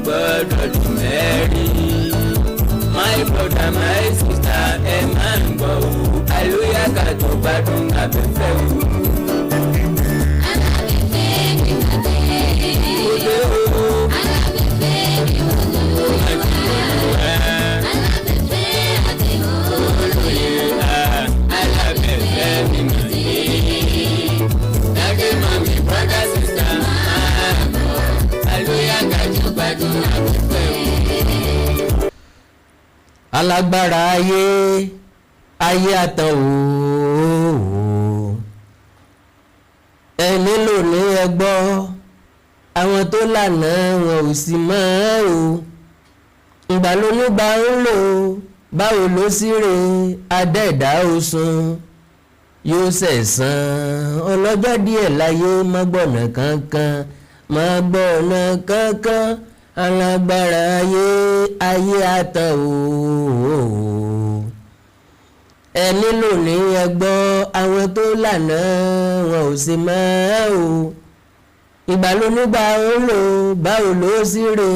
gbọ́dọ̀ dùn mẹ́rin. My brother, my sister, ẹ máa ń gbọ́ o. Àlóyá ká tó gbádùn abẹ́fẹ́ o. Alábẹ́fẹ́ ni wọlé. Wọlé o. Alábẹ́fẹ́ ni wọlé o. Alábẹ́fẹ́ àti olóyè. Alábẹ́fẹ́ ni wọlé. Dàgé mami, brother, sister, máa ń gbọ́. Àlóyá ká tó gbádùn abẹ́fẹ́ o. Alágbára ayé àtàn ooo ẹni lò ní ẹgbọ́ àwọn tó lànà wọn ò sì mọ́ o ìgbà ló nígbà ń lò báwo ló sì rè adẹ́ẹ̀dá òsùn yóò sẹ̀sán ọlọ́jọ́ díẹ̀ láyé mọ́gbọ̀nà kankan alágbára ayé àtàn ooo ẹni lò ní ẹgbọ́ àwọn tó lànà wọn ò sì mọ́ o ìgbà ló nígbà ń lò báwo ló sì rè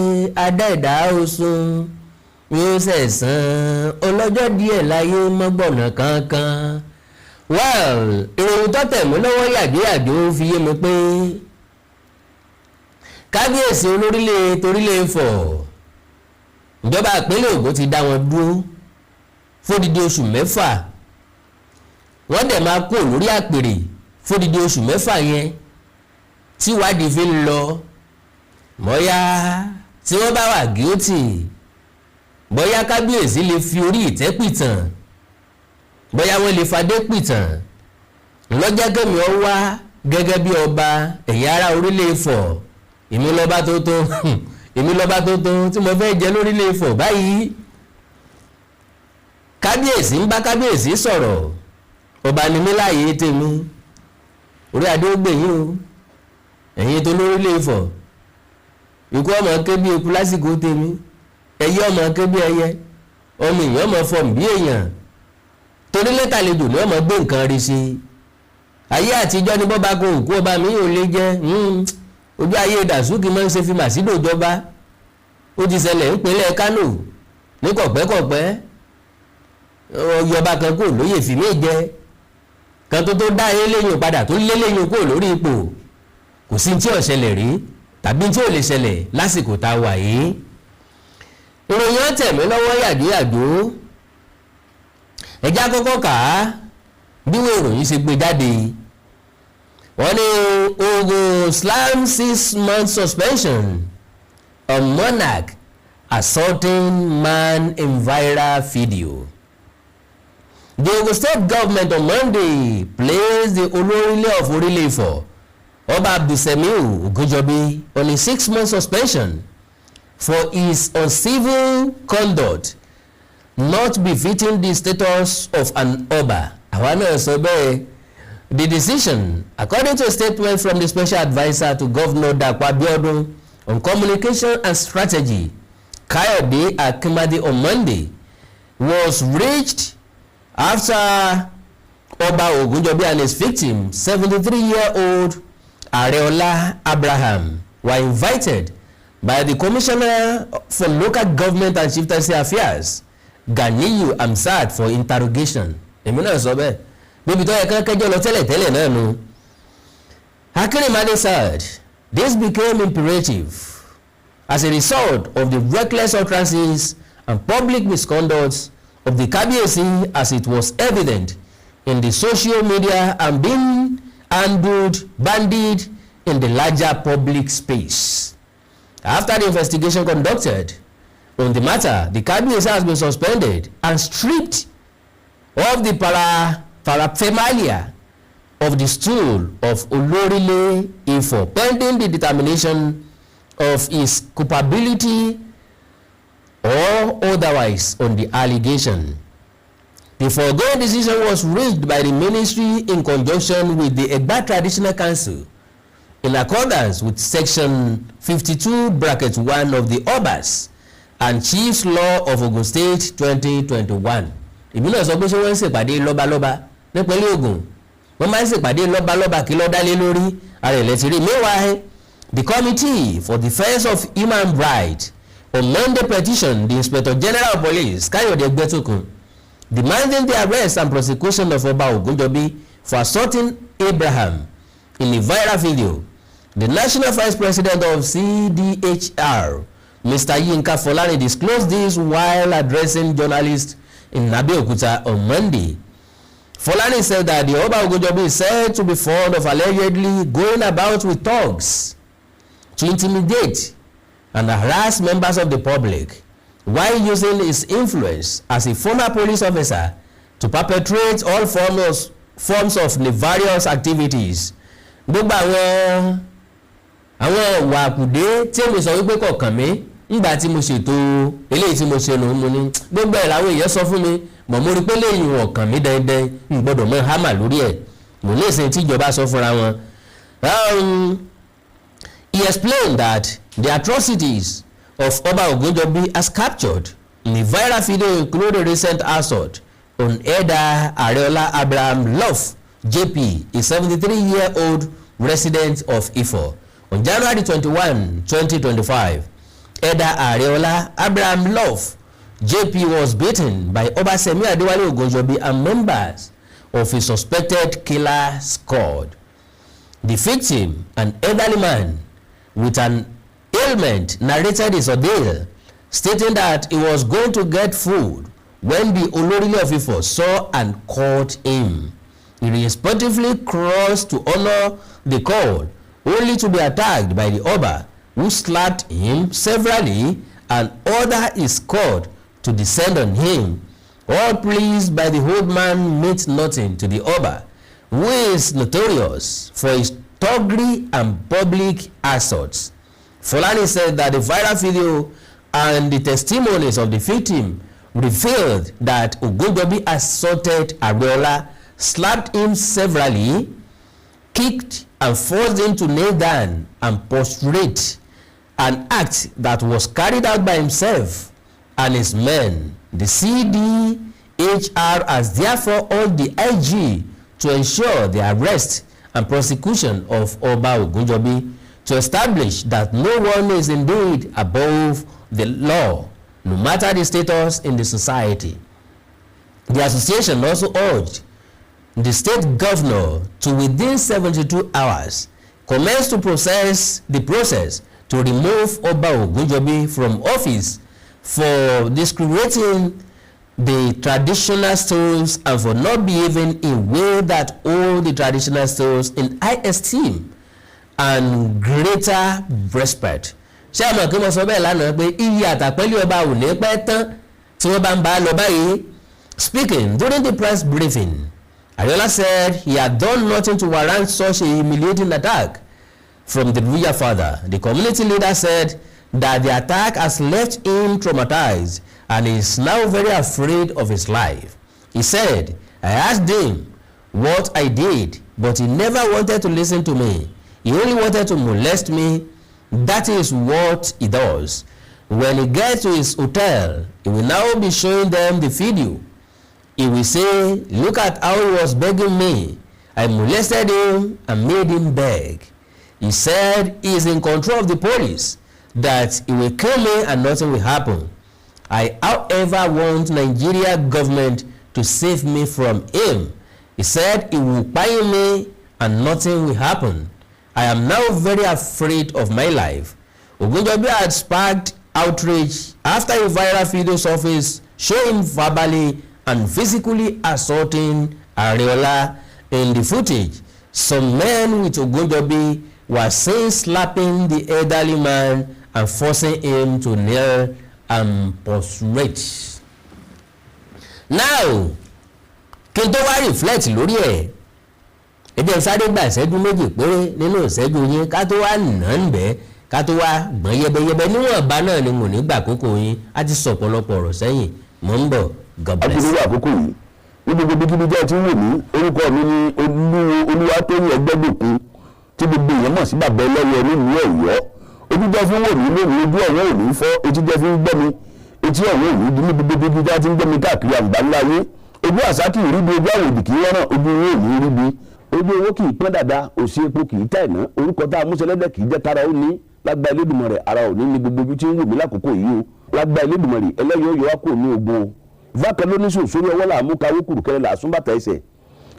adẹ́ẹ̀dá òsùn yóò sẹ̀sán ọlọ́jọ́ díẹ̀ láyé mọ́gbọ̀nà kankan. well ìròyìn tó tẹ̀mú lọ́wọ́ yàgbéyàgbé ó fi yé mi pé kábíyèsí olórílẹ̀ torílẹ̀ Ifọ̀ ìjọba ìpínlẹ̀ Ògùn ti dá wọn dúró fódìdí oṣù mẹ́fà wọ́n dẹ̀ máa kó lórí àpèrè fódìdí oṣù mẹ́fà yẹn tí ìwádìí fi ń lọ bóyá tí wọ́n bá wà guilty bóyá kábíyèsí lè fi orí ìtẹ́ pìtàn bóyá wọ́n lè fadé pìtàn lọ́jọ́ kẹ́mi ọ wá gẹ́gẹ́ bí ọba ẹ̀yà ara orílẹ̀ Ifọ̀ èmi lọ́ba tó tó tí mo fẹ́ jẹ lórílẹ̀ Ifọ̀ báyìí kábíyèsí ń bá kábíyèsí sọ̀rọ̀ ọba ni mí láàyè tèmi orí adé ó gbèyìn o ẹ̀yin tó lórílẹ̀ Ifọ̀ ikú ọmọ ké bí eku lásìkò tèmi ẹyẹ ọmọ ké bí ẹyẹ ọmọ èèyàn ọmọ fọm bí èèyàn torí lẹ́tàlejò ni ọmọ gbé nǹkan rí sí ayé àtijọ́ ní bọ́ba kó òkú ọba mi ò lè jẹ́ ojú ayé Dàsúkì máa ń ṣe fi màsídò jọba ó ti ṣẹlẹ̀ nípínlẹ̀ Kánò ní kọ̀pẹ́kọ̀pẹ́ ọyọba kan kò lóye fìmí jẹ kan tó dá eléyìn padà tó lé léyìn kó lórí ipò kò sí tí ò ṣẹlẹ̀ rí tàbí tí ò lè ṣẹlẹ̀ lásìkò tá a wà yìí. ìròyìn ọ̀tẹ̀mí lọ́wọ́ yàdúyàdú ẹjá kọ́kọ́ kà á bí wọ́n ìròyìn ṣe gbé jáde wọ́n ní Ogun slam 6-month suspension on monarch assaulting man in viral video. The Ogun state government on Monday placed the Olórílé of Orílẹ̀ Ifọ̀ Ọba Abdulsemiu Ogunjobi on a 6-month suspension for his uncivil conduct not befitting the status of an Ọba. Àwa náà sọ bẹ́ẹ̀. The decision, according to a statement from the special adviser to Governor Dapo Abiodun on communication and strategy, Kayode Akimade, on Monday, was reached after Oba Ogunjobi and his victim, 73-year-old Areola Abraham, were invited by the Commissioner for Local Government and Chieftaincy Affairs, Ganiyu Amsat, for interrogation. Èmi náà sọ bẹ́ẹ̀. Bíbi tó yẹ kán kẹjọ lọ tẹ́lẹ̀ náà nu. Akinrimade said this became imperative as a result of the reckless utterances and public misconduct of the Kábíyèsí, as it was evident in the social media and being bandied in the larger public space. After the investigation conducted on the matter, the Kábíyèsí has been suspended and stripped of the paraphernalia of the stool of Olórílé Ifọ̀ pending the determination of his culpability or otherwise on the allegation. The foregoing decision was reached by the ministry in conjunction with the Egba Traditional Council in accordance with section 52(1) of the Obas and Chiefs Law of Ogun State 2021. Ìbílẹ̀ sọ pé ṣé wọ́n ń ṣèpàdé lọ́balọ́ba nípínlẹ̀ Ògùn wọ́n máa ń ṣèpàdé lọ́balọ́ba kí ló dá lé lórí ara ilẹ̀ ti rí. Meanwhile, the Committee for Defence of Human Rights On Monday petition, the Inspector General of Police, Kayode Gbetokun, demanding the arrest and prosecution of Oba Ogunjobi for assaulting Abraham in a viral video. The National Vice President of CDHR, Mr. Yinka Folani, disclosed this while addressing journalists in Abeokuta on Monday. Folani said that the Oba Ogunjobi is said to be fond of allegedly going about with thugs to intimidate and harass members of the public while using his influence as a former police officer to perpetrate all forms of nefarious activities. Gbogbo àwọn ìwà àkùdé tí èmi sọ wípé kọ̀ọ̀kan mi nígbà tí mo ṣètò eléyìí tí mo ṣe nù mo ní gbogbo ẹ̀ làwọn èèyàn sọ fún mi mọ̀ mo rí pé lẹ́yìn ọ̀kàn mi dandan n gbọ́dọ̀ mọ hámà lórí ẹ̀ mo lè ṣe tí ìjọba sọ fúnra wọn. He explained that the atrocities of Oba Ogunjobi as captured in a viral video include a recent assault on Eda Areola Abraham Love, JP, a 73-year-old resident of Ifo. On January 21, 2025, Eda Areola Abraham Love, JP, was beaten by Obasemi Adewale Ogunjobi and members of a suspected killer squad. The victim, an elderly man with an ailment, narrated his ordeal, stating that he was going to get food when the Olori of Ifo saw and called him. He respectively crossed to honor the call, only to be attacked by the Oba, who slapped him severally and ordered his squad to descend on him. All pleased by the old man meant nothing to the Oba, who is notorious for his thuggery and public assaults. Folani said that the viral video and the testimonies of the victim revealed that Ogunjobi assaulted Areola, slapped him severally, kicked and forced him to kneel down and prostrate, an act that was carried out by himself and his men. The CDHR has therefore urged the IG to ensure the arrest and prosecution of Oba Ogunjobi, to establish that no one is indeed above the law, no matter the status in the society. The association also urged the state governor to, within 72 hours, commence the process to remove Oba Ogunjobi from office for discriminating the traditional stores and for not behaving in a way that hold the traditional stores in high esteem and greater respect. Ṣé àmọ̀ kí mo sọ bẹ́ẹ̀ lánàá pé iye àtàpẹ́lẹ́ ọba ò ní pẹ́ tán tí wọ́n bá ń bá lọ báyìí? Speaking during the press briefing, Areola said he had done nothing to warrant such a humiliating attack from the royal father. The community leader said that the attack has left him traumatized and is now very afraid of his life. He said, I asked him what I did, but he never wanted to listen to me. He only wanted to molest me. That is what he does. When he gets to his hotel, he will now be showing them the video. He will say, look at how he was begging me. I molested him and made him beg. He said he is in control of the police, that he will kill me and nothing will happen. I, however, want Nigeria government to save me from him. He said he will buy me and nothing will happen. I am now very afraid of my life. Ogunjobi had sparked outrage after a viral video surfaced showing verbally and physically assaulting Areola. In the footage, some men with Ogunjobi were seen slapping the elderly man and forcing him to kneel and prostrate. Now, kí n tó wá reflect lórí ẹ̀, ẹjẹ́ sáré gbà ìṣẹ́jú méjì péré nínú ìṣẹ́jú yín ká tó wá nà ń bẹ́ẹ̀ ká tó wá gbọ́n yẹbẹyẹbẹ níwọ̀nba náà ni mo ní gbà àkókò yín á ti sọ ọ̀pọ̀lọpọ̀ ọ̀rọ̀ sẹ́yìn mò ń bọ̀. God bless. àti nínú àkókò yìí ní gbogbo kíbi jẹ́ tí ń wò mí orúkọ mi ni Olúwatóyìn Ẹgbẹ́dòkun tí gbogbo èèyàn mọ̀ sí bàbá ẹlẹ́yẹ nílùú Ọ̀yọ́. Ojú jẹ́ fi ń wò mí lónìí, ojú ọ̀wọ́n ò ní fọ́, etí jẹ́ fi ń gbọ́ mi, etí ọ̀wọ́n ò ní di ní gbogbo kíbi jẹ́ tí ń gbọ́ mi káàkiri àgbáńlá ayé. Ojú àṣà kì í rí bí, ojú àwòdì kì í rọ́nà, ojú yín ò ní rí bí. Ojú owó kì í pọ́n dáadáa, òsì epo kì í tà iná, orúkọ tá a mú sẹlẹ́dẹ̀ kì í jẹ́ kára ó ní. lágbá Elédùmarè ara ò ní gbogbo ojú tí ń wò mí lákòókò yìí o lágbá Elédùmarè ẹlẹ́yọ̀ yọ wá kúrò ní ogun o ìfákan ló ní sòsórí ọwọ́ làmú kawó kùrùkẹ́rẹ́ làásùnbàtà ẹsẹ̀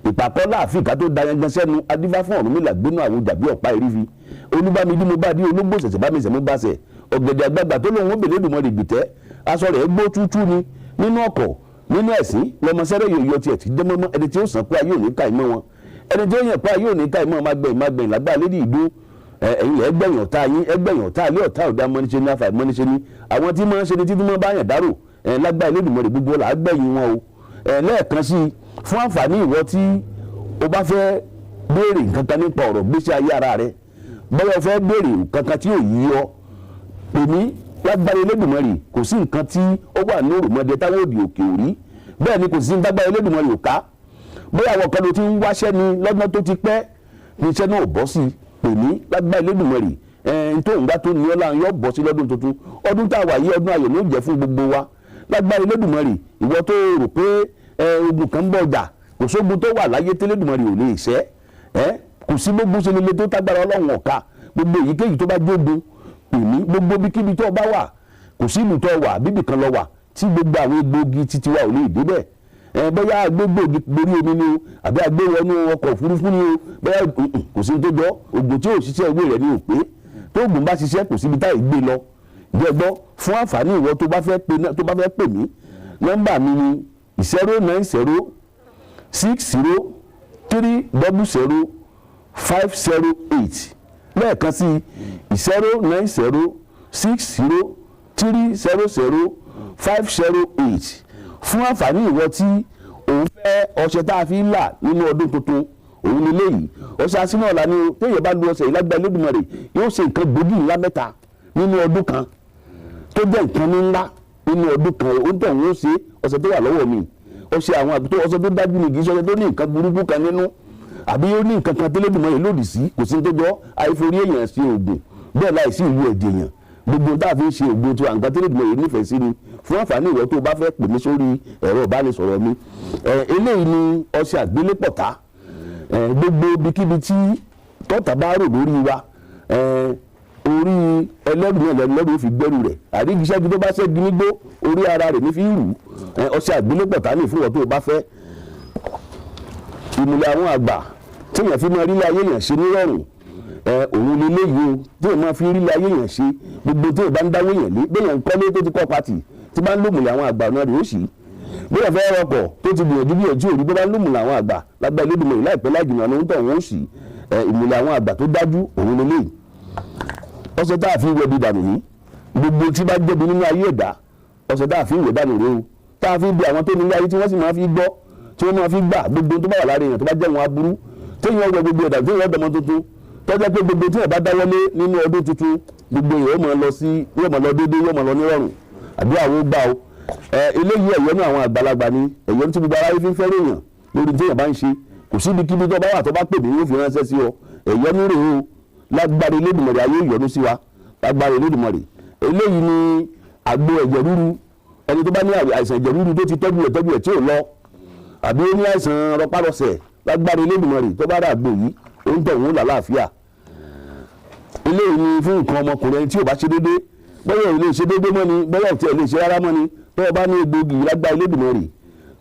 ìpàkọ́ láàfin ká tó dayangan sẹ́nu adífá fún Ọ̀rúnmìlà gbénú àwọn jàbí ọ̀pá ìrífi olúbámidí mo bá dí ológbò ṣẹ̀ṣẹ̀ bá mi ṣẹ̀ mú bá ṣẹ̀ ọ̀gẹ̀dẹ̀ àgbàgbà tó lóun ó bèlè Èdùmàrè gbìtẹ́ aṣọ rẹ̀ gbó tútú ni nínú ọkọ̀ nínú ẹ̀sìn lọmọsẹ́rẹ́ yòóyọ tiẹ̀ ti dẹ́mọ́mọ́ ẹni tí ó sàn pé ayé òní ká ìmọ̀ wọn ẹni tí ó yàn pé ayé òní ká ìmọ̀ mágbẹ̀yìn lágbà lédi ìdó ẹ̀yìn ẹgbẹ̀yìn ọ̀tá yín ẹgbẹ̀yìn ọ̀tá ilé ọ̀tá ọ̀dà mọ́níṣẹ́ ní àfà ìmọ́níṣẹ́ ní àwọn tí máa ń ṣe ni títí máa bá yàn dárò lágbà Elédùmarè gbogbo là á gbẹ̀yìn wọn o lẹ́ẹ̀kan sí fún àǹfààní ìwọ tí o bá fẹ́ béèrè nǹkan kan nípa ọ̀rọ̀ gbèsè ayé ara rẹ bọ́yọ̀ fẹ́ béèrè nǹkan kan tí ò yí ọ pè mí lágbára Elédùmarè kò sí nǹkan tí ó wà ní òròmọdé táwọn òdì òkè òrí bẹ́ẹ̀ ni kò sí lágbára Elédùmarè ò ká bóyá àwọn kan ló ti ń wáṣẹ́ ni lọ́gbọ́n tó ti pẹ́ ní iṣẹ́ náà ò bọ́ sí pè mí lágbára Elédùmarè tó ń gbá tó ní ọ́ láwọn yóò bọ́ sí lọ́dún tuntun ọdún tá a wà yí ọdún ayọ̀ ló jẹ́ fún gbogbo wa lágbára Elédùmarè ìwọ tó rò pé ogun kan ń bọ̀ jà kò sógun tó wà láyé tẹ́lẹ̀dùmarè ò lè ṣẹ́ kò sí gbogbo ṣe lele tó tágbára Ọlọ́run ọ̀ka gbogbo èyíkéyìí tó bá jógun pè mí gbogbo bíkíbi tó bá wà kò sí ìlú tó wà bíbì kan lọ wà tí gbogbo àwọn egbòogi títí wa ò lè débẹ̀ bóyá agbégbòogi borí omi ni o àbí agbéwọnú ọkọ̀ òfurufú ni o bóyá kò sí tó jọ ògùn tí ò ṣiṣẹ́ ewé rẹ̀ ni ò pé tó ògùn bá ṣiṣẹ́ kò síbi táyì gbé lọ jẹ́ gbọ́ fún àǹfààní ìwọ tó bá fẹ́ pè mí nọ́mbà mi ni 090 6030300508 lẹ́ẹ̀kan sí 09060300508 fún àǹfààní ìwọ tí òun fẹ́ ọṣẹ tá a fi ń là nínú ọdún tuntun òun lélẹ́yìí ọṣẹ asínú ọ̀la ni téèyàn bá lu ọṣẹ ìlágbá Elédùmarè yóò ṣe nǹkan gbòógì ńlá mẹ́ta nínú ọdún kan tó jẹ́ nǹkan ńlá nínú ọdún kan ó ń tẹ̀wọ́n ó ṣe ọṣẹ tó wà lọ́wọ́ mi ọṣẹ àwọn àgùntàn ọṣẹ tó dájú nìkì ṣọṣẹ tó ní nǹkan burúkú kan nínú àbí ó ní nǹkan kan tẹ́lẹ̀dùmarè lòdì sí kò sí tó jọ àìforí èèyàn sí oògùn bẹ́ẹ̀ láìsí ìlú ẹ̀jẹ̀ yàn gbogbo tá a fi ń ṣe oògùn tí àǹkan tẹ́lẹ̀dùmarè nífẹ̀ẹ́ sí ni fún àǹfààní ìwọ tó bá fẹ́ pè mí sórí ẹ̀rọ ìbánisọ̀rọ̀ mi eléyìí ni ọṣẹ àgbélépọ̀tá gbogbo ibikíbi tí tọ́ta bá rò lórí wa orí ẹlẹ́rù náà lẹ́rù fi gbẹ́rù rẹ̀ àrígiṣẹ́gi tó bá ṣẹ́gi nígbó orí ara rẹ̀ ní fi rù ọṣẹ àgbélépọ̀tá ní ìfúnwọ́ tó bá fẹ́ ìmùlẹ̀ àwọn àgbà téèyàn fi máa rí ilé ayé yàn ṣe nírọ̀rùn òun lè léyìí o téèyàn máa fi rí ilé ayé yàn ṣe gbogbo téèyàn bá ń dáwọ́ yàn lé béèyàn ń kọ́lé tó ti kọ́ pàtì tí bá ń lòmùlẹ̀ àwọn àgbà náà rèé sí béèyàn fẹ́ rọpò tó ti gbìyànjú òrí bó bá ń lòmùlẹ̀ àwọn àgbà lágbà Elédùmarè láìpẹ́ láìjìnà ló ń tọ̀ wọ́n sí ìmùlẹ̀ àwọn àgbà tó dájú òun lè léyìí ọṣẹ tá a fi wẹbi dànù ní gbogbo tí bá jẹbi nínú ayé ẹ̀dá ọṣẹ tá a fi wẹ dànù rèé o tá a fi bí àwọn tó nílé ayé tí wọ́n sì máa fi gbọ́ tí wọ́n máa fi gbà gbogbo tó bá wà lára èèyàn tó bá jẹ́ wọn aburú téèyàn wọ gbogbo ẹ̀dá téèyàn ọ̀dọ́mọ tuntun tọ́jà pé gbogbo tí wọ́n bá dáwọ́lé nínú ọdún tuntun gbogbo èèyàn yóò máa lọ déédéé yóò máa lọ nírọ̀rùn àbí àwọn gbà o eléyìí ẹ̀yọ́nú àwọn àgbàlagbà ni ẹ̀yọ́nú tí gbogbo aráyé fi ń fẹ́ràn èèyàn lórí téèyàn bá ń ṣe kò síbi kíbi tó bá wà tó bá pè mí yóò fi ránṣẹ́ sí ọ ẹ̀yọ́nú rèé o lágbára Elédùmarè ayé ìyọ́nú sí wa lágbára Elédùmarè eléyìí ni àgbo ẹ̀jẹ̀ ríru ẹni tó bá ní àìsàn ẹ̀jẹ̀ ríru tó ti tọ́jú ẹ̀ tí ò lọ àbí ó ní àìsàn rọpárọsẹ̀ lágbára Elédùmarè tó bá rà àgbo yìí ó ń tẹ̀ wọ́n lálàáfíà eléyìí ni fún nǹkan ọmọkùnrin ẹni tí ò bá ṣe déédéé bọ́yọ̀ ò lè ṣe déédéé mọ́ ni bọ́yọ̀ ò tiẹ̀ lè ṣe rárá mọ́ ni tó o bá ní egbòogi lágbára Elédùmarè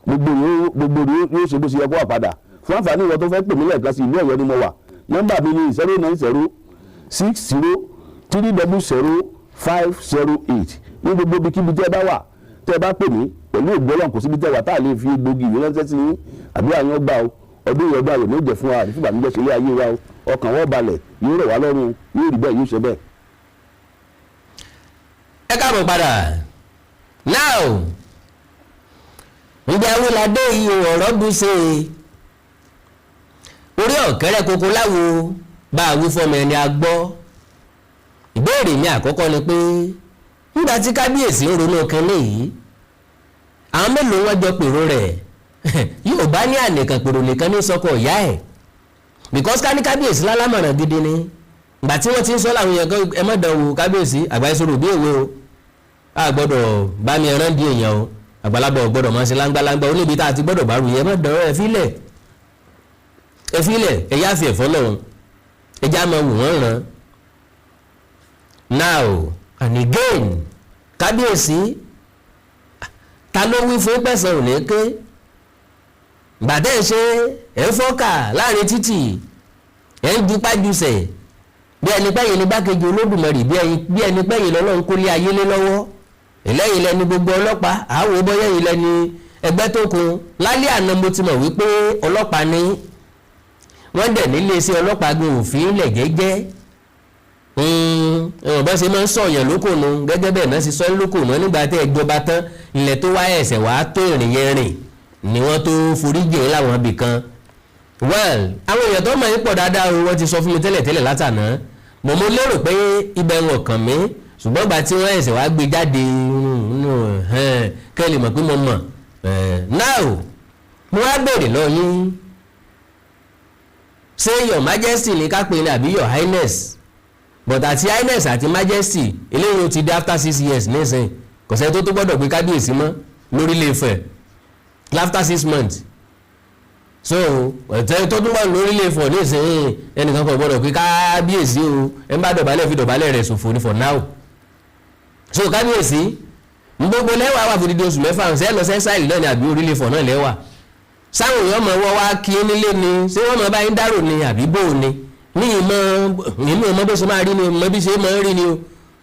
gbogbo yóò ṣe bó ṣe yẹ kó wà padà fún àǹfààní ìwọ tó fẹ́ pè mí lẹ́ẹ̀kan sí ìlú Ọ̀yọ́ ni mo wà nọ́mbà mi ni 09060300508 ní gbogbo ibikíbi tẹ́ ẹ bá wà tẹ́ ẹ bá pè mí pẹ̀lú ògbọ́lọ̀ kò síbi tẹ́ wà tá a lè fi egbògi ìwé ránṣẹ́ sí yín àbí àyàn gbà o ọdún yẹn gbà yóò ní jẹ fún wa àti fìbànújẹ́ ṣe ilé ayé wa o ọkàn wọ́n balẹ̀ yóò rẹ̀ wá lọ́rùn yóò rí bẹ́ẹ̀ yóò ṣe bẹ́ẹ̀. ẹ káàbọ̀ padà now ǹjẹ́ awolade yìí ọ̀rọ̀ dùn sí orí ọ̀kẹ́rẹ́ koko láwo bá a wí fọmọ ẹni a gbọ́ ìbéèrè mi àkọ́kọ́ ni pé nígbà tí kábíyèsí ń ronú kínní yìí àwọn mélòó wọn jọ pèrò rẹ̀ yóò bá ní ànìkàn pèrò nìkan ní sọkọ ìyá ẹ̀ because ká ní kábíyèsí lálámọ̀ràn gidi ni ìgbà tí wọ́n ti ń sọ láwọn èèyàn ẹ má dánwò kábíyèsí àgbáyéṣòro bí èwe o a gbọ́dọ̀ bá mi rán di èèyàn o àgbàlagbà ò gbọ́dọ̀ máa ṣe láńgbáláńgbá ó níbi tá a ti gbọ́dọ̀ bá rù yẹn má dánwò ẹ fílẹ̀ ẹ yá fi ẹ̀fọ́ lọ́run ẹ já máa wù wọ́n ràn now and again kábíyèsí ta ló wí fún pẹ̀sán òní ké gbàdẹ́ ṣe ẹ̀ ń fọ́kà láàrin títì ẹ̀ ń jupájusẹ̀ bí ẹni pẹ́yìn ní bákejì Olódùmarè bí ẹni pẹ́yìn lọ́lọ́run kó lé ayé lé lọ́wọ́ ẹlẹ́yìn lẹni gbogbo ọlọ́pàá àwọ̀ bọ́yẹ̀yìn lẹni ẹgbẹ́ tó kun lálẹ́ àná mo ti mọ̀ wípé ọlọ́pàá ní wọ́n dẹ̀ nílé iṣẹ́ ọlọ́pàá gbé òfin ilẹ̀ jẹ́jẹ́ bá ṣe máa ń sọ̀yàn lókòónú gẹ́gẹ́ bẹ́ẹ̀ náà ṣe sọ lókòónú nígbà tí ìjọba tán ilẹ̀ tó wá ẹ̀sẹ̀ wá tó ìrìn yẹn rìn ni wọ́n tó foríjì láwọn ibì kan well àwọn èèyàn tó mọ̀ yín pọ̀ dáadáa o wọ́n ti sọ fún mi tẹ́lẹ̀ látàná mo lérò pé ibẹ̀ wọn kàn mí ṣùgbọ́n gbà tí wọ́n ẹ̀sẹ̀ wá gbé jáde kẹ́ lè mọ̀ pé mo mọ̀ now mo wá béèrè lọ yín ṣé your majesty ní ká pè ní àbí your highness but àti highness àti majesty eléyìí ó ti dé after 6 years nísìnyí kò sẹ́ni tó gbọ́dọ̀ pé kábíyèsí mọ́ lórílẹ̀ Ifẹ̀ after 6 months so ẹ̀tẹ́ tó tún wà lórílẹ̀ Ifẹ̀ nísìnyí ẹnìkan kò gbọ́dọ̀ pé kábíyèsí o ẹ̀ ń bá dọ̀bálẹ̀ fi dọ̀bálẹ̀ rẹ̀ ṣòfò ní for now so kábíyèsí gbogbo lẹ́wà wà fún dídí oṣù mẹ́fà ṣe lọ sẹ́sáìlì náà ni àbí orílẹ̀ Ifẹ̀ náà lẹ́wà sáwọn èèyàn mọ̀ wọ́n wá kí nílé ni ṣé wọ́n mọ̀ bá ń dárò ni àbí bò ni ní ìmọ̀ bó ṣe máa rí ni mọ̀ bí ṣe máa ń rí ni o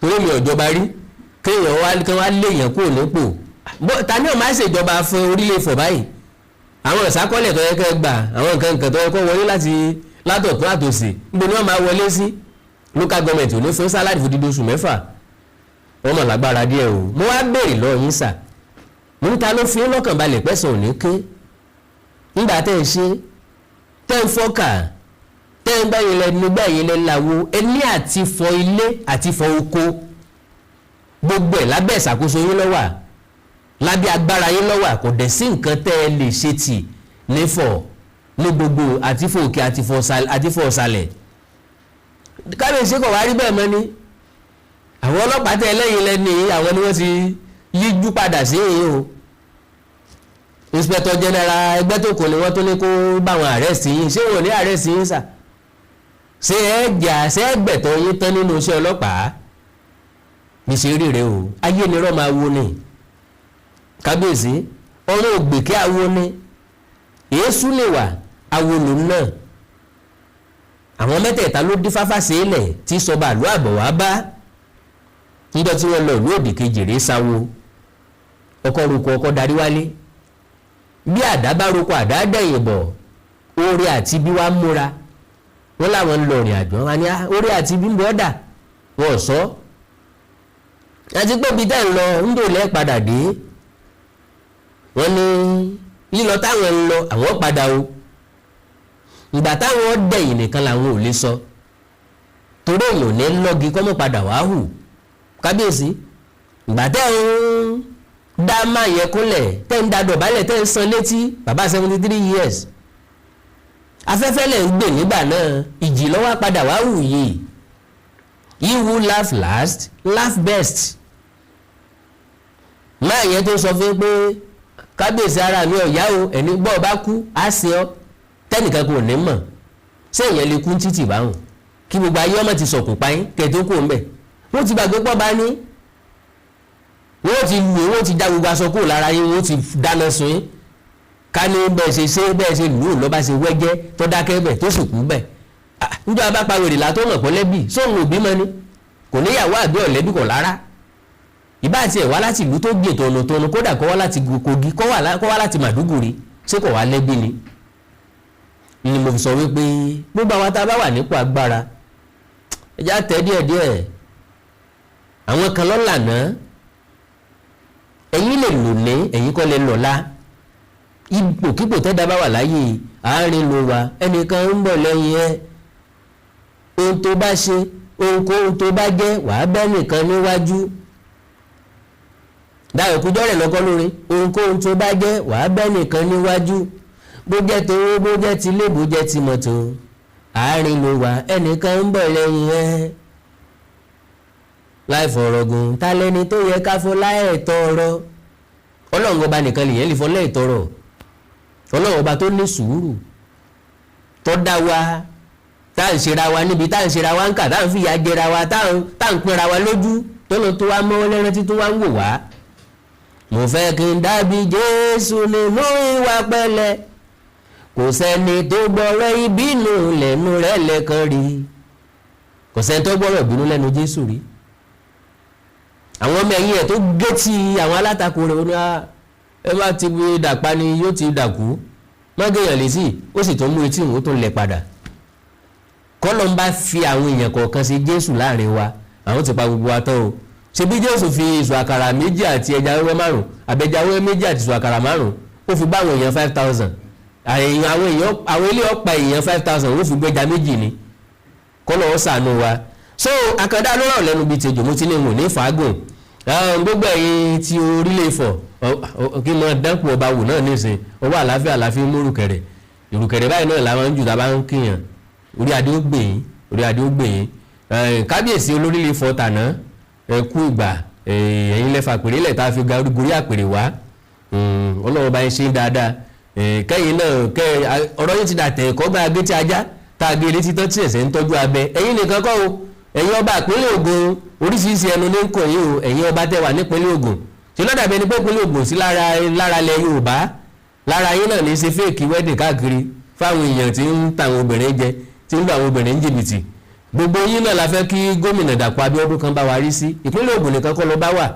torí mi ò jọba rí kéèyàn wá léèyàn kúrò nípò ta ni ò máa ṣèjọba fún orílẹ̀ Ifẹ̀ báyìí àwọn ìsákọ́lẹ̀ tó yẹ kẹ́ gbà àwọn nǹkan tó yẹ kó wọlé látọ̀tún àtòsì níbo ni wọ́n máa wọlé sí local government ò ní fún sálárì fún dídí oṣù mẹ́fà wọ́n mọ̀ lágbára díẹ̀ o mo wá béèrè lọ yín sà mo ní ta ló fi lọ́kàn balẹ̀ pẹ́sàn òní ké nígbà tẹ́ ẹ ṣe tẹ́ ń fọ́kà tẹ́ ń gbẹ̀yìn lẹ nígbà yìí lẹ láwo ẹni àti fọ ilé àti fọ oko gbogbo ẹ̀ lábẹ́ ìṣàkóso yín lọ́wà lábẹ́ agbára yín lọ́wà kò dẹ̀ sí nǹkan tẹ́ ẹ lè ṣe tì nífọ̀ ní gbogbo àti fọ òkè àti fọ ọ̀sàlẹ̀ kábíyèsí kò wá rí bẹ́ẹ̀ mọ́ ni àwọn ọlọ́pàá tẹ́ ẹlẹ́yìn lẹ́ni àwọn ni wọ́n ti yíjú padà sí èyí o inspector general ẹgbẹ́ tó kò ní wọ́n tó ní kó bá wọn arrest yín ṣé wọn ò ní arrest yín sà ṣé ẹ gbẹ̀tọ̀ yín tán nínú iṣẹ́ ọlọ́pàá ní ṣe rí rẹ o ayé ni rọ́ máa wo ni kábíyèsí ọ̀run ògbèké awo ni èésú lè wà awo lòun náà àwọn mẹ́tẹ̀ẹ̀ta ló dín fáfá sí ilẹ̀ tí sọba àlọ́ àbọ̀ wá bá níjọ́ tí wọ́n lọ ìlú òdì kejì rèé sáwó ọkọ̀ roko ọkọ̀ darí wálé bí àdá bá roko àdá dẹ̀yìn bọ̀ oore àti bí wàá múra wọ́n láwọn ń lọ ìrìn àjò wọn ni oore àti bí ń bọ́ dà wọ́n sọ àti pé bí tẹ́ ń lọ ń dòlẹ́ padà dé wọ́n ní lílọ táwọn ń lọ àwọn padà o ìgbà táwọn dẹ̀yìn nìkan làwọn ò lè sọ torí èèyàn ní lọ́gi kọ́mọ́ padà wá hù kábíyèsí ìgbà tẹ́ ń dá máa yẹ kúnlẹ̀ tẹ́ ń da dọ̀bálẹ̀ tẹ́ ń san létí bàbá 73 years afẹ́fẹ́ lẹ̀ ń gbè nígbà náà ìjì lọ́wọ́ padà wá hù yìí he who laugh last laugh best máa yẹ tó sọ fún pé kábíyèsí ara mi ọ̀yá o ẹni gbọ́ ọba kú á ṣe ọ́ tẹ́nìkan kò ní mọ̀ ṣé èèyàn lè kú títì báwọn kí gbogbo ayé ọmọ ti sọ̀kù páyín kẹ̀tó kò ń bẹ̀ wọ́n ti gbàgbé pọ̀ bá ní wọ́n ti lù wọ́n ti dá gbogbo aṣọ kúrò lára yín wọ́n ti dáná sun yín ká ní bẹ́ẹ̀ ṣe lù ú lọ́ba ṣe wẹ́jẹ́ tó dákẹ́ bẹ̀ tó sì kú bẹ̀ níjọ́ abápawèrè látọ́ mọ̀ pọ́ lẹ́bì sóhun òbí mọ́ ni kò níyàwó àbí ọ̀lẹ́bí kọ̀ lára ìbá àti ẹ̀wá láti ìlú tó gbè tọ̀nù kódà kọ́ wá láti Kogi kọ́ wá láti Màdúgùrí ṣé kò wá lẹ́bí ni mo fi sọ wípé gbogbo àwọn tá a bá wà nípò agbára ẹjá tẹ́ díẹ̀díẹ̀ àwọn kan lọ́lànà ẹ̀yin lè lò ní ẹ̀yin kọ́ lè lọ́la ipòkípò tẹ́dá bá wà láyé àárín ló wà ẹnìkan ń bọ̀ lẹ́yìn ẹ̀ ohun tó bá ṣe ohunkóhun tó bá jẹ́ wàá bẹ́ nìkan níwájú dáyọ̀ kújọ́ rẹ̀ lọ́kọ́ lórí ohunkóhun tó bá jẹ́ wàá bẹ́ nìkan níwájú bó jẹ́ towó bó jẹ́ tilé bó jẹ́ ti mọ́tò àárín ló wà ẹnìkan ń bọ̀ lẹ́yìn ẹ̀ láì fọ̀rọ̀gùn ta lẹni tó yẹ ká fọ́ láì tọrọ ọlọ́run ọba nìkan lèyẹn lè fọ́ láì tọrọ ọlọ́run ọba tó ní sùúrù tó dá wa tá à ń ṣera wa níbi tá à ń ṣera wa ń kà tá à ń fìyà jẹra wa tá à ń pinra wa lójú tọ́nà tó wá mọ́ lẹ́rántí tó wá ń wò wá. mo fẹ́ kí n dàbí Jésù nínú ìwà pẹ̀lẹ́ kò sẹ́ni tó gbọ́rọ̀ ìbínú lẹ́nu rẹ̀ lẹ́kan rí kò sẹ́ni tó gbọ́rọ̀ ìbínú lẹ́nu Jésù rí. àwọn ọmọ ẹ̀yìn ẹ̀ tó gé ti àwọn alátakò rẹ̀ ní ẹ bá ti dàpá ni yóò ti dàkú mọ́gẹ́yàn lè sí ó sì tó mú etí ìwò tó lẹ̀ padà. kọ́lọ́ ń bá fi àwọn èèyàn kọ̀ọ̀kan sí Jésù láàrin wa àwọn ti pa gbogbo wa tán o. ṣe bí Jésù fi ìṣù àkàrà 2 àti ẹja wẹ́wẹ́ 5 àbẹ̀já wẹ́wẹ́ 2 àti ìṣù àkàrà 5 ó fi bá àwọn èèyàn 5,000 àwọn ilé ọ̀pá èèyàn 5,000 ó fi gbẹ́ja 2 ni kọ́lọ́ ó ṣàánú wa. so àkàndá ló rọ̀ lẹ́nu bíi tèjò mo ti ní ìwò ní fàágùn gbogbo ẹ̀yin tí orílẹ̀ Ifọ̀ kí mo dẹ́kun ọba wò náà nísìn owó àlàáfíà mú ìrùkẹ̀rẹ̀ báyìí náà làwọn ń jù tá a bá ń kíyàn orí adé ó gbè yín kábíyèsí olórílẹ̀ Ifọ̀ tàná kú ìgbà ẹ̀yin lẹ́fà pèrè lẹ̀ tá a fi gorí àpèrè wá ọlọ́run bá ń ṣe dáadáa kẹ́yìn náà ọ̀rọ̀ yìí ti dà tẹ̀ ẹ̀kọ́ gba agé tí ajá tá a gé létí tán tí ẹ̀sẹ̀ ń tọ́jú abẹ ẹ̀yin nìkan kọ́ o ẹ̀yin ọba ìpínlẹ̀ Ògùn oríṣiríṣi ẹnu ní nǹkan yìí o ẹ̀yin ọba tẹ́ wà nípínlẹ̀ Ògùn ṣe lọ́dà bẹni pé ìpínlẹ̀ Ògùn sí lára ilẹ̀ Yorùbá lára yín náà ní ṣe fẹ́ẹ̀kì wẹ́dì káàkiri fáwọn èèyàn tí ń ta àwọn obìnrin jẹ tí ń lu àwọn obìnrin jìbìtì gbogbo yín náà la fẹ́ kí gómìnà Dàpọ̀ Abíọ́dún kan bá wa rí sí ìpínlẹ̀ Ògùn nìkan kọ́ ló bá wà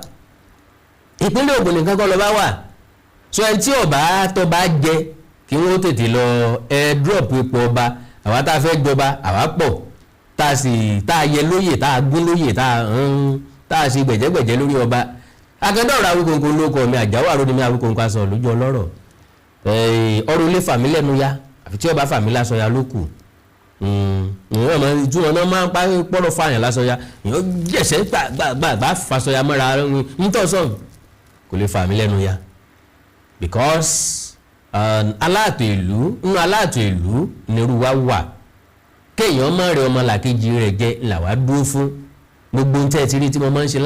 ìpínlẹ̀ Ògùn nìkan kọ́ ló bá wà so ẹni tí ọba tó bá jẹ kí wọ́n tètè lọ drop ipò ọba àwa tá a fẹ́ jọba àwa pọ̀ tá a yẹ lóyè tá a gún lóyè tá a ṣe gbẹ̀jẹ̀gbẹ̀jẹ̀ lórí ọba akẹ́dọ̀ ọ̀rọ̀ Awíkonko ló kọ́ mi Àjàó Àròdì mi Awíkonko aṣọ lójú ọlọ́rọ̀ ọrùn ilé fàmí lẹ́nu ya àfi tí ọba fàmí lásọ ya ló kù ìtumọ̀ náà máa ń parí pọ́lọ̀ fààyàn lásọ ya ìyẹn jẹ̀sẹ̀ gbà fàṣọ ya mọ́ra nítòsàn kò lè fàmí lẹ́nu ya because aláàtò ìlú nírú wa wà kéèyàn má rẹ ọmọ làkejì rẹ̀ jẹ làwa dúró fún gbogbo ń tẹ́ ti rí tí mo máa ń ṣe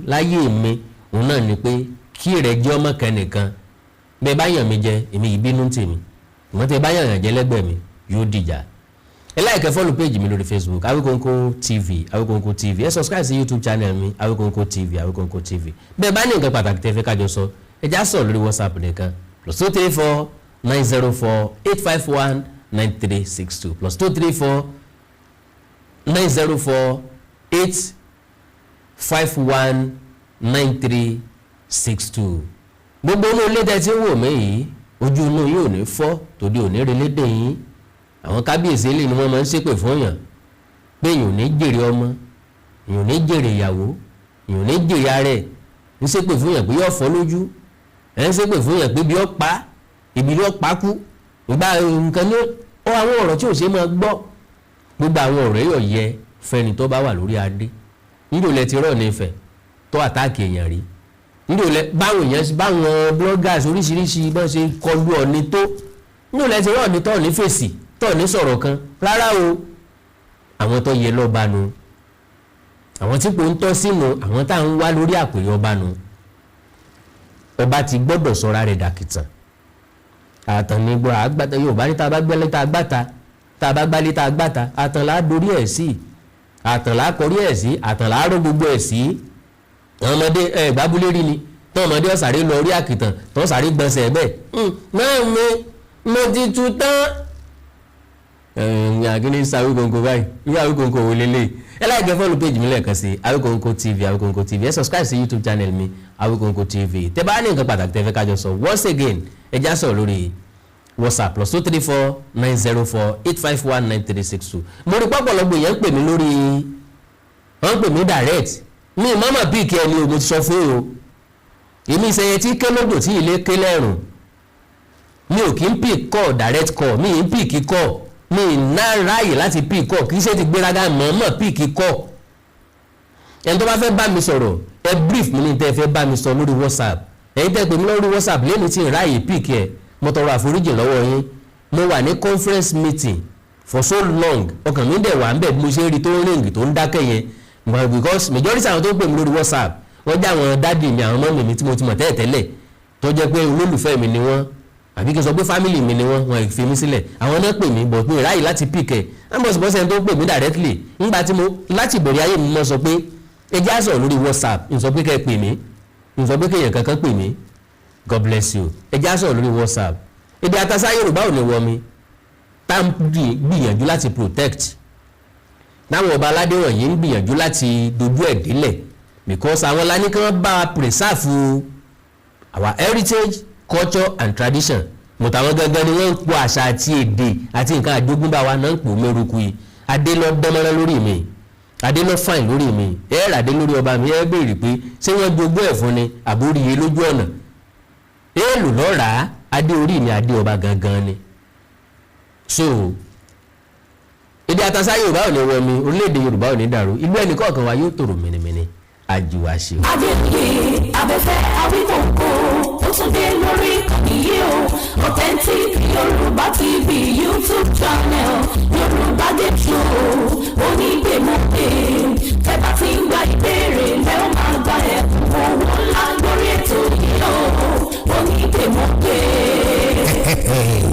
láyé mi òun náà ni pé kí rẹ̀ jẹ́ ọmọ kan nìkan bẹ́ẹ̀ bá yàn mí jẹ èmi ìbínú tèmi ìwọ́n tẹ́ bá yàn jẹ lẹ́gbẹ̀ẹ́ mi yóò dìjà ẹ like follow page mi lórí Facebook Awíkonko TV ẹ subscribe sí YouTube channel mi Awíkonko TV bẹ́ẹ̀ bá ní nǹkan pàtàkì tẹ́ fẹ́ kájọ sọ ẹ já sọ lórí WhatsApp nìkan +234 904 851 9362 +234 904 851 9362. gbogbo inú ilé tẹ́ tí ń wò mí yìí ojú inú yóò ní fọ́ tòde òní relédè yín àwọn kábíyèsí ilé ni wọ́n máa ń ṣépè fún yàn pé èèyàn ò ní jèrè ọmọ èèyàn ò ní jèrè ìyàwó èèyàn ò ní jèrè arẹ ń ṣépè fún yàn pé yóò fọ́ lójú ẹ̀ ń ṣépè fún yàn pé bí ó pa ibi ló pa kú ìgbà nǹkan ní àwọn ọ̀rọ̀ tí ò ṣe máa gbọ́ gbogbo àwọn ọ̀rọ̀ yóò yẹ fẹ́ni tó bá wà lórí adé nílò lẹ ti rọ̀ nífẹ̀ tó àtáàkì èèyàn rí nílò lẹ báwọn bloggers oríṣiríṣi bá ṣe kọlu ọ̀ni tó nílò lẹ ti rọ̀ ní tọ́ ní fèsì tọ́ ní sọ̀rọ̀ kan rárá o àwọn tó yẹ lọ́ba nu àwọn tí kò ń tọ́ sínú àwọn tá à ń wá lórí àpèrè ọba nu ọba ti gbọ́dọ̀ sọ́ra rẹ̀ dàkìtàn àtànnígbò àgbàtà Yorùbá ní tá a bá gbẹ́lẹ́ tá a gbàtà tá a bá gbálẹ́ tá a gbàtà àtànlá dorí ẹ̀ sí àtànlá kọrí ẹ̀ sí àtànlá rọ gbogbo ẹ̀ sí àwọn ọmọdé gbábúlé rí ni tí ọmọdé ọ̀sàrí lọ orí àkìtàn tí wọ́n sàrí gbọ̀nsẹ̀ bẹ́ẹ̀ náà mo ti tu tán àgínní sí Awíkonko báyìí irú Awíkonko wò lélẹ̀ ẹ láì gẹ fọ́ọ̀lù péjì mi lẹ́ẹ̀kan sí Awíkonko TV ẹ subscribe sí YouTube channel mi Awíkonko TV tẹ bá ní nǹkan pàtàkì tẹ fẹ́ kájọ sọ once again ẹ já sọ̀rọ̀ lórí WhatsApp +234 904 851 9362 mo rí pọ́pọ̀lọpọ̀ yẹn ń pè mí lórí wọ́n ń pè mí direct mi mọ́mọ́ píìkì ẹni o mo ti sọ fún o èmi ìṣẹ̀yẹ tí ké lódò tí ilé ké lẹ́rùn mi ò kí ń píìk call direct call mi ń píìkì call mi náà ráàyè láti píìk call kì í ṣe ti gbéraga mọ́mọ́ píìkì call ẹni tó bá fẹ́ bá mi sọ̀rọ̀ ẹ brief mi ní tẹ́ fẹ́ bá mi sọ lórí WhatsApp ẹ̀yin tẹ́ pè mí lórí WhatsApp lẹ́ni tí ń ráàyè píìkì ẹ̀ mo tọrọ àforíjì lọ́wọ́ yín mo wà ní conference meeting for so long ọkàn mi dẹ̀ wà ń bẹ̀ bí mo ṣe rí tó ń ríǹgì tó ń dákẹ́ yẹn but because majority àwọn tó ń pè mí lórí WhatsApp wọ́n jẹ́ àwọn dádì mi àwọn mọ́mì mi tí mo ti mọ̀ tẹ́lẹ̀ tó jẹ́ pé olólùfẹ́ mi ni wọ́n àbí kí n sọ pé family mi ni wọ́n fi mí sílẹ̀ àwọn náà pè mí but mi ráyè láti pick ẹ̀ ambọ̀sibọ́sẹ̀ tó pè mí directly nígbà tí mo láti ìbẹ̀rẹ̀ ayé mi mọ́ sọ pé ẹ já sọ̀rọ̀ lórí WhatsApp n sọ pé kẹ́ ẹ pè mí n sọ pé kéèyàn kankan pè mí God bless you ẹ já sọ̀rọ̀ lórí WhatsApp èdè àtàṣà Yorùbá ò ní wọ mi tá à ń gbìyànjú láti protect táwọn ọba aládé wọ̀nyí ń gbìyànjú láti dojú ẹ̀ délẹ̀ because àwọn lání kí wọ́n bá preserve our heritage culture and tradition mọ̀tàwọn gangan ni wọ́n ń po àṣà àti èdè àti nǹkan àjogúnbá wa náà ń pò mẹ́rùkù yìí adé lọ dánmọ́rán lórí mi adé lọ fàìn lórí mi ẹ ràdé lórí ọba mi ẹ béèrè pé ṣé wọ́n jogún ẹ̀ fún ni àbóríye lójú ọ̀nà èèlò lọ́ra adé orí mi adé ọba gangan ni so èdè àtàṣà Yorùbá ò ní wọ mi orílẹ̀-èdè Yorùbá ò ní dàrú ìlú ẹnì kọ̀ọ̀kan wa yóò tòrò mìnìmìnì àjùwà ṣe. adébíyé abẹ́fẹ́ awíkòǹkò ó tún dé lórí ìkànnì yìí o authentic Yorùbá TV YouTube channel Yorùbá Game Show onígbèmọ̀pé tẹ́ bá ti ń gba ìbéèrè lẹ́wọ̀n máa gba ẹ̀bùn owó ńlá lórí ètò yìí o onígbèmọ̀pé.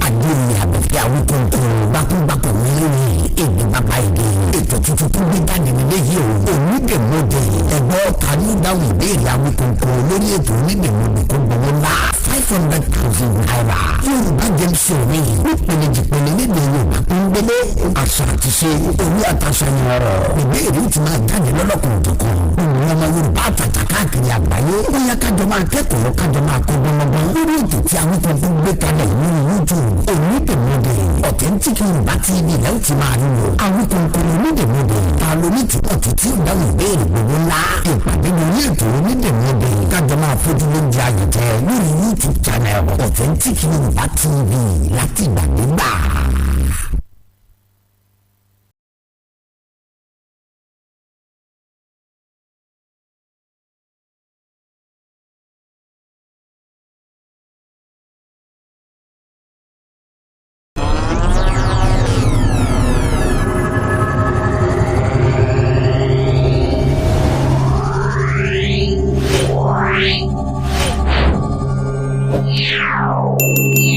adébíyé abẹ́fẹ́ awíkòǹkò gbàkúgbàkú mílíọ̀nù èdè bàbá èdè ètò tuntun tó gbé jáde nílé yìí o onígbèmọ̀pé ẹgbẹ́ tani dáhùn ìbéèrè awíkòǹkò lórí ètò onígbèmọ̀pé kó gbowó ńlá 500,000 naira Yorùbá Game Show ní ìpele jìpele nílẹ̀ Yorùbá tó ń gbélé àṣà àti ṣe orí àtàṣàyàn ọ̀rọ̀ ìbéèrè tí máa jáde lọ́lọ́kùn òjọ̀kan òun ọmọ Yorùbá àtàtà káàkiri àgbáyé ó yẹ kájọ máa kẹ́kọ̀ọ́ kájọ máa kọ́ gbọmọgbọ́n lórí ètò tí awíkòǹkò gbé kalẹ̀ lórí YouTube onígbèmọ̀pé authentic Yorùbá TV lẹ́yìn tí máa ń lò awíkòǹkò onígbèmọ̀pé ta ló ní tìpọ̀ tí ó dáhùn ìbéèrè gbogbo ńlá ìpàdé lórí ètò onígbèmọ̀pé kájọ máa fojú lóúnjẹ àyẹ̀tẹ̀ lórí YouTube channel authentic Yorùbá TV láti ìgbàdégbà. Yeah.